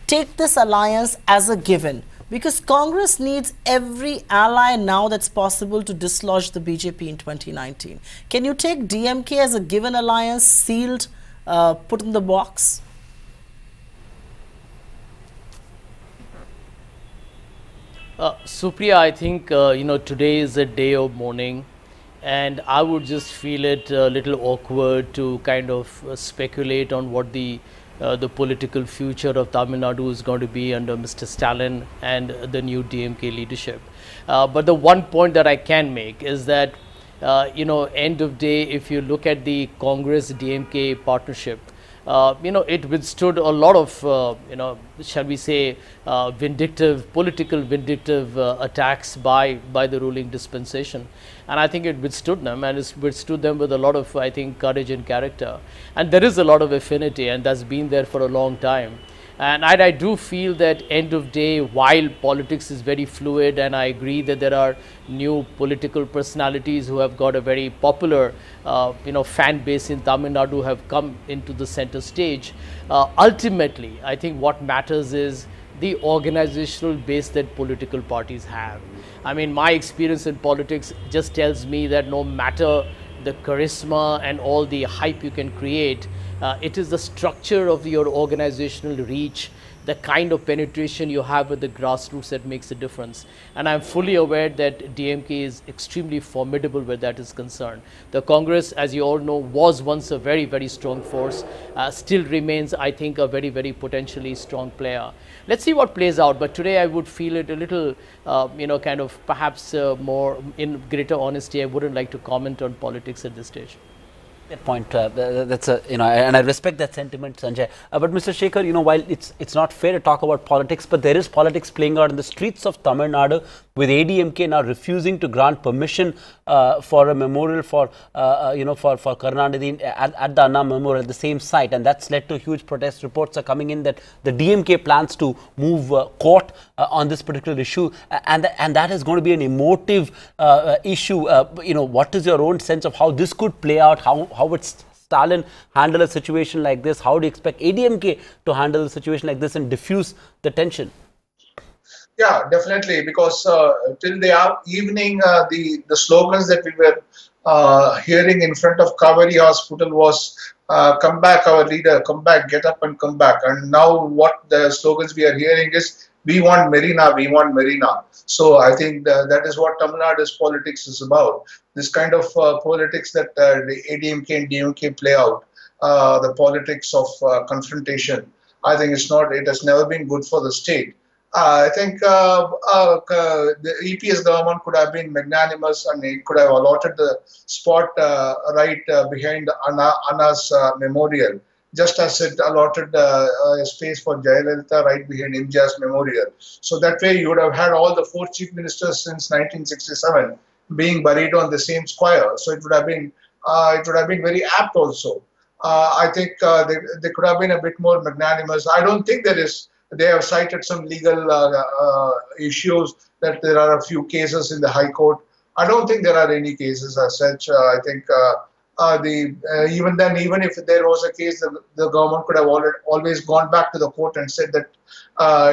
take this alliance as a given? Because Congress needs every ally now that's possible to dislodge the BJP in 2019. Can you take DMK as a given alliance, sealed, put in the box? Supriya, I think, today is a day of mourning, and I would just feel it a little awkward to kind of speculate on what the political future of Tamil Nadu is going to be under Mr. Stalin and the new DMK leadership. But the one point that I can make is that, end of day, if you look at the Congress DMK partnership, it withstood a lot of, shall we say, political vindictive attacks by the ruling dispensation. And I think it withstood them, and it's withstood them with a lot of, I think, courage and character. And there is a lot of affinity, and that's been there for a long time. And I do feel that end of day, while politics is very fluid, and I agree that there are new political personalities who have got a very popular, fan base in Tamil Nadu have come into the center stage. Ultimately, I think what matters is the organizational base that political parties have. I mean, my experience in politics just tells me that no matter the charisma and all the hype you can create, it is the structure of your organizational reach, the kind of penetration you have with the grassroots that makes a difference. And I'm fully aware that DMK is extremely formidable where that is concerned. The Congress, as you all know, was once a very, very strong force, still remains, I think, a very, very potentially strong player. Let's see what plays out. But today I would feel it a little, kind of perhaps more in greater honesty. I wouldn't like to comment on politics at this stage. That point, that's a, and I respect that sentiment, Sanjay. But Mr. Shekhar, while it's not fair to talk about politics, but there is politics playing out in the streets of Tamil Nadu, with ADMK now refusing to grant permission for a memorial for Karunanidhi at the Anna Memorial at the same site, and that's led to huge protest. Reports are coming in that the DMK plans to move court on this particular issue, and that is going to be an emotive issue. What is your own sense of how this could play out? How would Stalin handle a situation like this? How do you expect ADMK to handle a situation like this and diffuse the tension? Yeah, definitely, because till the evening, the slogans that we were hearing in front of Kaveri Hospital was come back, our leader, come back, get up and come back. And now what the slogans we are hearing is, we want Marina, we want Marina. So I think that is what Tamil Nadu's politics is about. This kind of politics that the ADMK and DMK play out, the politics of confrontation. I think it has never been good for the state. I think the EPS government could have been magnanimous, and it could have allotted the spot right behind Anna's memorial, just as it allotted a space for Jayalalitha right behind Imja's memorial. So that way you would have had all the 4 chief ministers since 1967 being buried on the same square. So it would have been very apt also. I think they could have been a bit more magnanimous. I don't think they have cited some legal issues, that there are a few cases in the High Court. I don't think there are any cases as such. I think even if there was a case, the government could have always gone back to the court and said that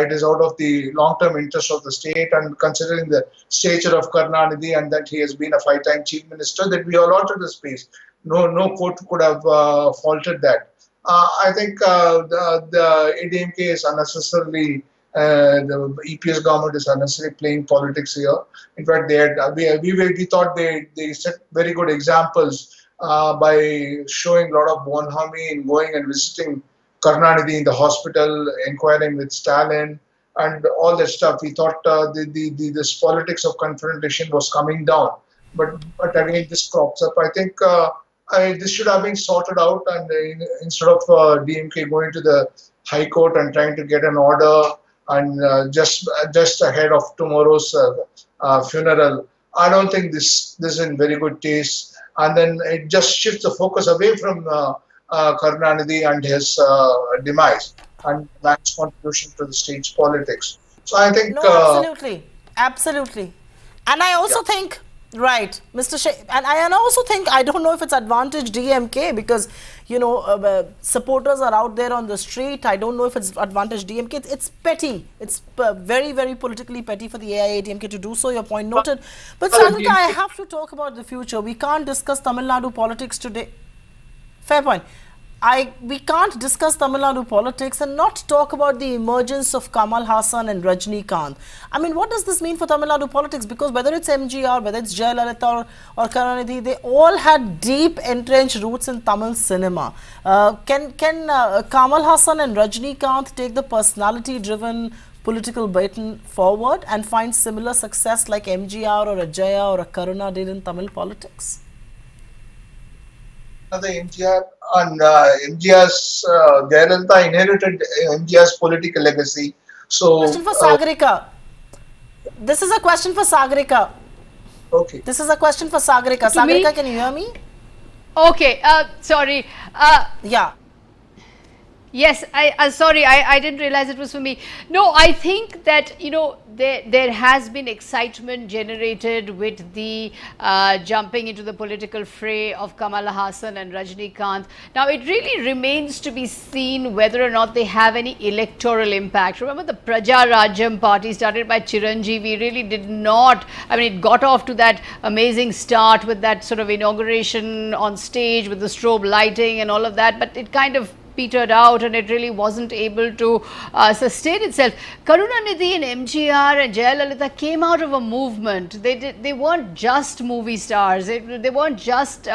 it is out of the long-term interest of the state, and considering the stature of Karunanidhi and that he has been a 5-time chief minister, that we allotted the space. No court could have faulted that. I think the ADMK is unnecessarily, the EPS government is unnecessarily playing politics here. In fact, we thought they set very good examples by showing a lot of bonhomie in going and visiting Karunanidhi in the hospital, inquiring with Stalin, and all that stuff. We thought this politics of confrontation was coming down, but again this crops up. I think this should have been sorted out, and instead of DMK going to the High Court and trying to get an order, and just ahead of tomorrow's funeral, I don't think this is in very good taste. And then it just shifts the focus away from Karunanidhi and his demise and man's contribution to the state's politics. So I think absolutely. And I also think, right, Mr. and I also think, I don't know if it's advantage DMK, because supporters are out there on the street. I don't know if it's advantage DMK. It's petty. It's very, very politically petty for the AIADMK to do so. Your point noted. But Sandeep, I have to talk about the future. We can't discuss Tamil Nadu politics today. Fair point. we can't discuss Tamil Nadu politics and not talk about the emergence of Kamal Hassan and Rajnikant. I mean, what does this mean for Tamil Nadu politics? Because whether it's MGR, whether it's Jayalalitha or Karunanidhi, they all had deep entrenched roots in Tamil cinema. Can Kamal Hassan and Rajnikant take the personality-driven political baton forward and find similar success like MGR or a Jaya or a Karuna did in Tamil politics? The MGR and MGR's Jayalalitha inherited MGR's political legacy. So, question for Sagarika. This is a question for Sagarika. Okay. This is a question for Sagarika. Sagarika, can you hear me? Okay. Sorry. Yeah. Yes, sorry, I didn't realize it was for me. No, I think that, you know, there has been excitement generated with the jumping into the political fray of Kamal Hassan and Rajnikant. Now, it really remains to be seen whether or not they have any electoral impact. Remember, the Praja Rajyam party started by Chiranjeevi really did not, I mean, it got off to that amazing start with that sort of inauguration on stage with the strobe lighting and all of that, but it kind of petered out and it really wasn't able to sustain itself. Karunanidhi and MGR and Jayalalitha came out of a movement. They weren't just movie stars. They weren't just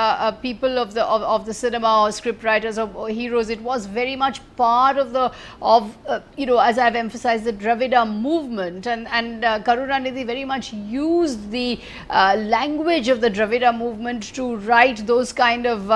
people of the cinema or script writers or heroes. It was very much part of the you know, as I've emphasized, the Dravida movement, and Karunanidhi very much used the language of the Dravida movement to write those kind of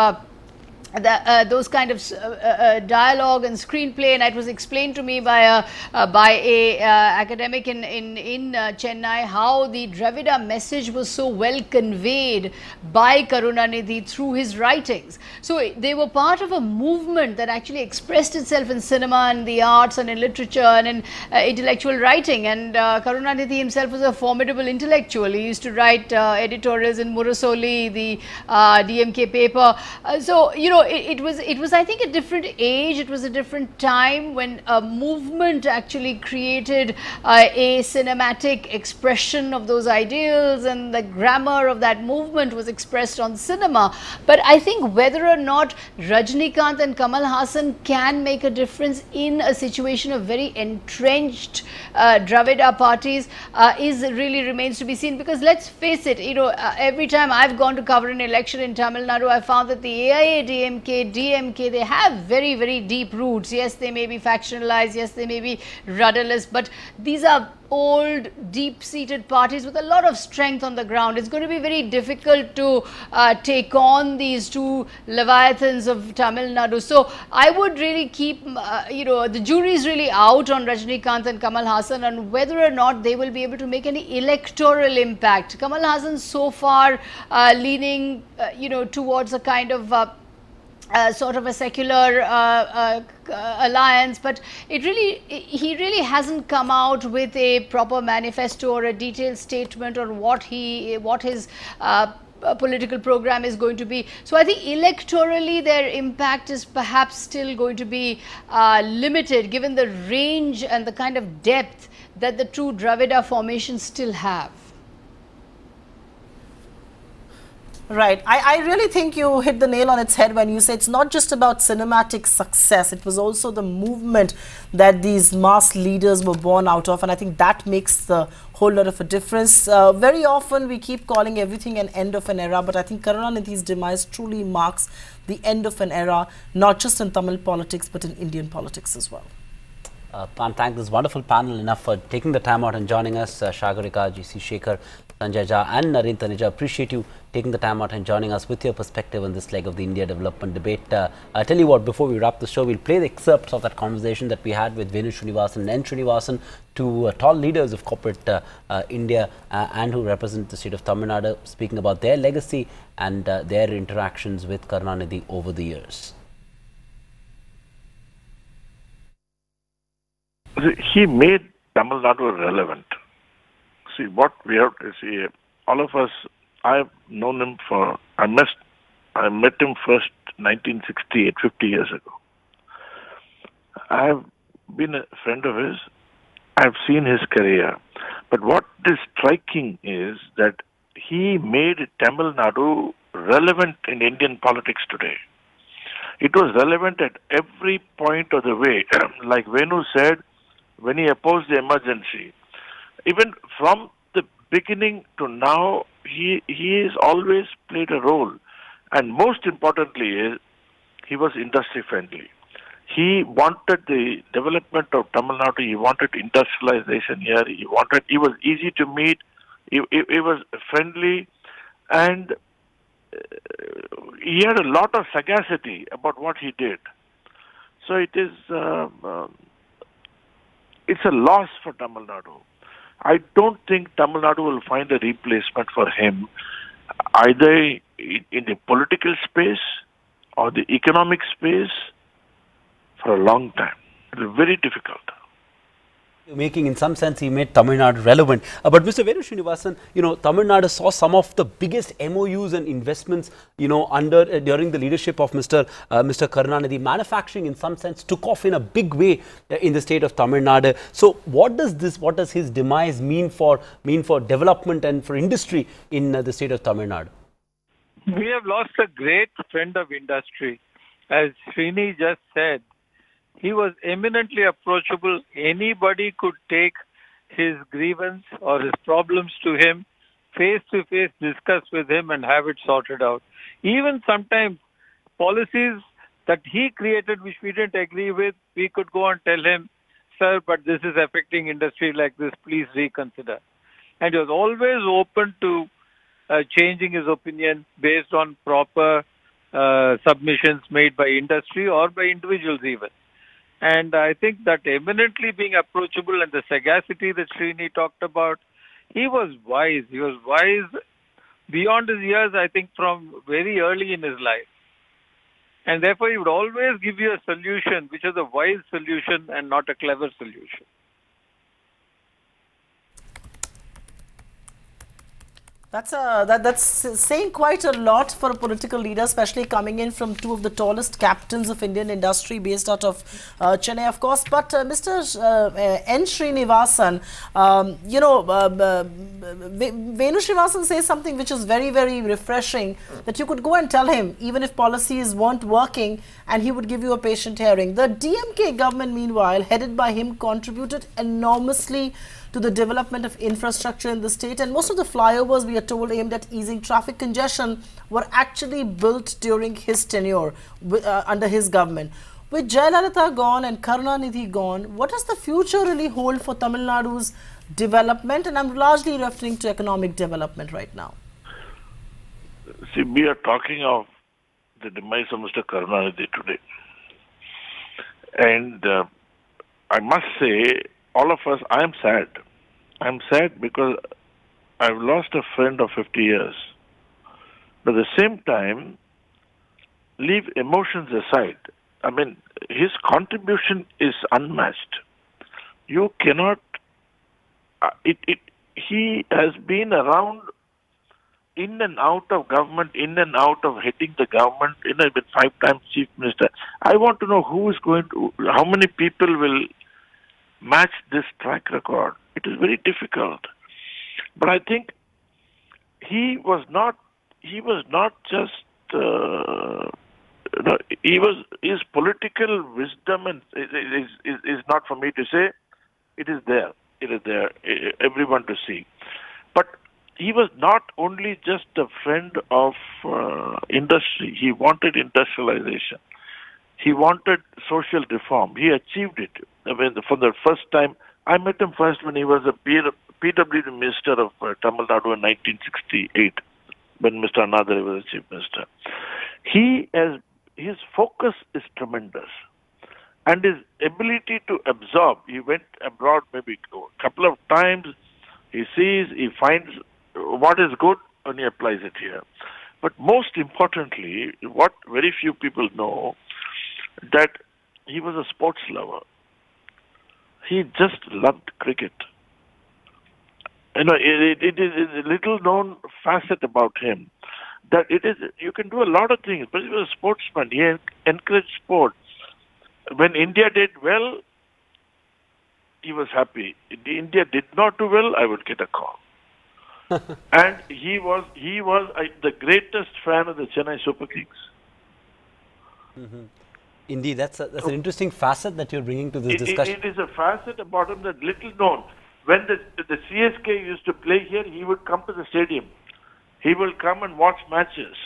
dialogue and screenplay, and it was explained to me by a academic in Chennai how the Dravida message was so well conveyed by Karunanidhi through his writings. So they were part of a movement that actually expressed itself in cinema and the arts and in literature and in intellectual writing. And Karunanidhi himself was a formidable intellectual. He used to write editorials in Murasoli, the DMK paper. So, you know, it was I think a different age, it was a different time when a movement actually created a cinematic expression of those ideals, and the grammar of that movement was expressed on cinema. But I think whether or not Rajnikant and Kamal Hassan can make a difference in a situation of very entrenched Dravida parties really remains to be seen, because let's face it, you know, every time I've gone to cover an election in Tamil Nadu, I found that the AIA, DMK, they have very, very deep roots. Yes, they may be factionalized, yes, they may be rudderless, but these are old, deep-seated parties with a lot of strength on the ground. It's going to be very difficult to take on these two leviathans of Tamil Nadu. So I would really keep, you know, the jury is really out on Rajnikant and Kamal Hassan on whether or not they will be able to make any electoral impact. Kamal Hassan so far leaning, you know, towards a kind of sort of a secular alliance, but he really hasn't come out with a proper manifesto or a detailed statement on what his political program is going to be. So I think electorally their impact is perhaps still going to be limited, given the range and the kind of depth that the two Dravida formations still have. Right. I really think you hit the nail on its head when you say it's not just about cinematic success. It was also the movement that these mass leaders were born out of, and I think that makes the whole lot of a difference. Very often we keep calling everything an end of an era, but I think Karunanidhi's demise truly marks the end of an era, not just in Tamil politics, but in Indian politics as well. Can't thank this wonderful panel enough for taking the time out and joining us. Shagarika, GC Shekhar, Sanjay Jha and Naren Taneja, appreciate you taking the time out and joining us with your perspective on this leg of the India development debate. I tell you what, before we wrap the show, we'll play the excerpts of that conversation that we had with Venu Srinivasan and N. Srinivasan, two tall leaders of corporate India and who represent the state of Tamil Nadu, speaking about their legacy and their interactions with Karunanidhi over the years. He made Tamil Nadu relevant. See, what we have to see, all of us, I've known him I met him first 1968, 50 years ago. I've been a friend of his. I've seen his career. But what is striking is that he made Tamil Nadu relevant in Indian politics today. It was relevant at every point of the way. Like Venu said, when he opposed the emergency, even from the beginning to now, he has always played a role. And most importantly is, he was industry friendly. He wanted the development of Tamil Nadu. He wanted industrialization here. He was easy to meet. He was friendly, and he had a lot of sagacity about what he did. So it's a loss for Tamil Nadu. I don't think Tamil Nadu will find a replacement for him, either in the political space or the economic space, for a long time. It is very difficult. Making, in some sense, he made Tamil Nadu relevant. But Mr. Venu Srinivasan, Tamil Nadu saw some of the biggest MOUs and investments, during the leadership of Mr. Karunanidhi. Manufacturing, in some sense, took off in a big way in the state of Tamil Nadu. So, what does his demise mean for development and for industry in the state of Tamil Nadu? We have lost a great friend of industry. As Srini just said, he was eminently approachable. Anybody could take his grievance or his problems to him, face to face, discuss with him and have it sorted out. Even sometimes policies that he created which we didn't agree with, we could go and tell him, sir, but this is affecting industry like this, please reconsider. And he was always open to changing his opinion based on proper submissions made by industry or by individuals even. And I think that eminently being approachable and the sagacity that Srini talked about, he was wise. He was wise beyond his years, I think, from very early in his life. And therefore, he would always give you a solution, which is a wise solution and not a clever solution. That's saying quite a lot for a political leader, especially coming in from two of the tallest captains of Indian industry based out of Chennai, of course. But Mr. N. Srinivasan, Venu Srinivasan says something which is very, very refreshing, that you could go and tell him, even if policies weren't working, and he would give you a patient hearing. The DMK government, meanwhile, headed by him, contributed enormously to the development of infrastructure in the state, and most of the flyovers, we are told, aimed at easing traffic congestion were actually built during his tenure under his government. With Jayalalitha gone and Karunanidhi gone, what does the future really hold for Tamil Nadu's development? And I'm largely referring to economic development right now. See, we are talking of the demise of Mr. Karunanidhi today. And I must say, all of us, I am sad. I'm sad because I've lost a friend of 50 years. But at the same time, leave emotions aside. I mean, his contribution is unmatched. You cannot... he has been around in and out of government, in and out of heading the government, been 5 times chief minister. I want to know who is going to... how many people will match this track record. It is very difficult. But I think he was not just, his political wisdom and is not for me to say. It is there. It is there. Everyone to see. But he was not only just a friend of industry. He wanted industrialization. He wanted social reform. He achieved it. I mean, for the first time, I met him first when he was a PWD minister of Tamil Nadu in 1968, when Mr. Anadare was the chief minister. His focus is tremendous. And his ability to absorb, he went abroad maybe a couple of times, he sees, he finds what is good and he applies it here. But most importantly, what very few people know, that he was a sports lover. He just loved cricket. You know, it is a little known facet about him that you can do a lot of things, but he was a sportsman. He encouraged sport. When India did well, he was happy. If India did not do well, I would get a call. And he was the greatest fan of the Chennai Super Kings. Indeed, that's an interesting facet that you're bringing to this discussion. It is a facet about him that little known. When the CSK used to play here, he would come to the stadium. He will come and watch matches.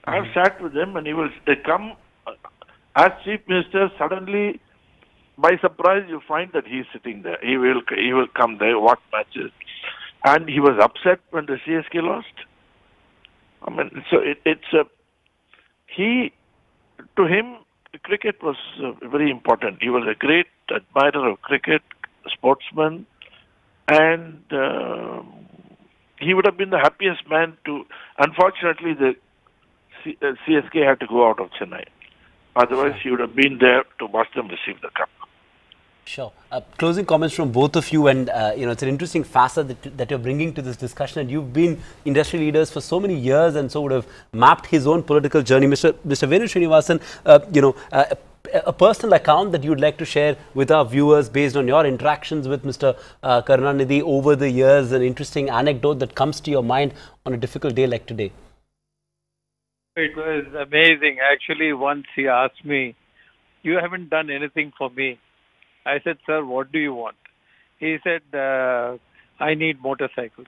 I've sat with him, and they come as chief minister. Suddenly, by surprise, you find that he's sitting there. He will come there, watch matches, and he was upset when the CSK lost. I mean, so to him, cricket was very important. He was a great admirer of cricket, sportsman, and he would have been the happiest man to. Unfortunately, the CSK had to go out of Chennai. Otherwise, he would have been there to watch them receive the cup. Sure. Closing comments from both of you, and it's an interesting facet that you're bringing to this discussion. And you've been industry leaders for so many years, and so would have mapped his own political journey. Mr. Venu Srinivasan, a personal account that you'd like to share with our viewers based on your interactions with Mr. Karunanidhi over the years, an interesting anecdote that comes to your mind on a difficult day like today. It was amazing. Actually, once he asked me, "You haven't done anything for me." I said, "Sir, what do you want?" He said, "I need motorcycles."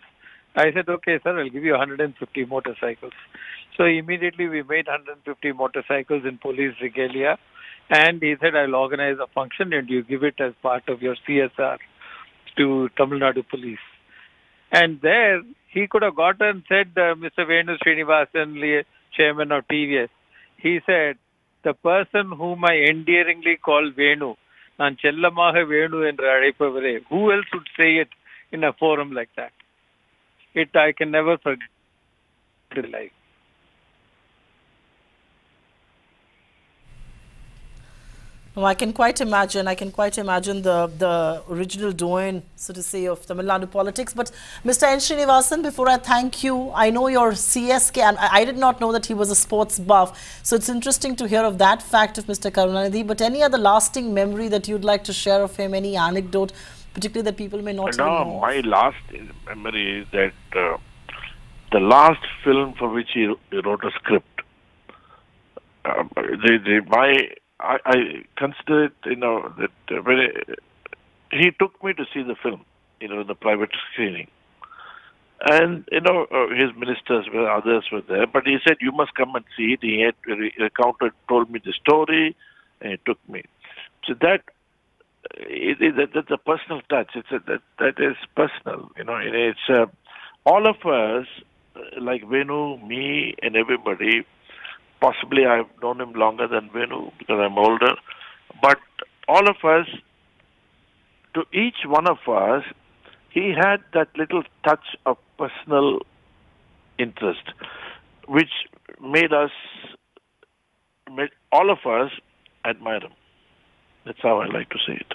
I said, "Okay, sir, I'll give you 150 motorcycles." So immediately we made 150 motorcycles in police regalia. And he said, "I'll organize a function and you give it as part of your CSR to Tamil Nadu police." And there, he could have gotten, said, Mr. Venu Srinivasan, chairman of TVS, he said, "The person whom I endearingly call Venu, நான் செல்லமாக வேணு என்று அழைப்பவரே." Who else would say it in a forum like that? I can never forget it in life. No, I can quite imagine. I can quite imagine the original doyen, so to say, of Tamil Nadu politics. But Mr. N. Srinivasan, before I thank you, I know your CSK, and I did not know that he was a sports buff. So it's interesting to hear of that fact of Mr. Karunanidhi. But any other lasting memory that you'd like to share of him, any anecdote, particularly that people may not even know? My last memory is that the last film for which he wrote a script, I consider it, that he took me to see the film, the private screening. And, his ministers others were there, but he said, "You must come and see it." He had told me the story, and he took me. So that's a personal touch. That is personal, It's all of us, like Venu, me, and everybody. Possibly I've known him longer than Venu because I'm older. But all of us, to each one of us, he had that little touch of personal interest, which made all of us admire him. That's how I like to say it.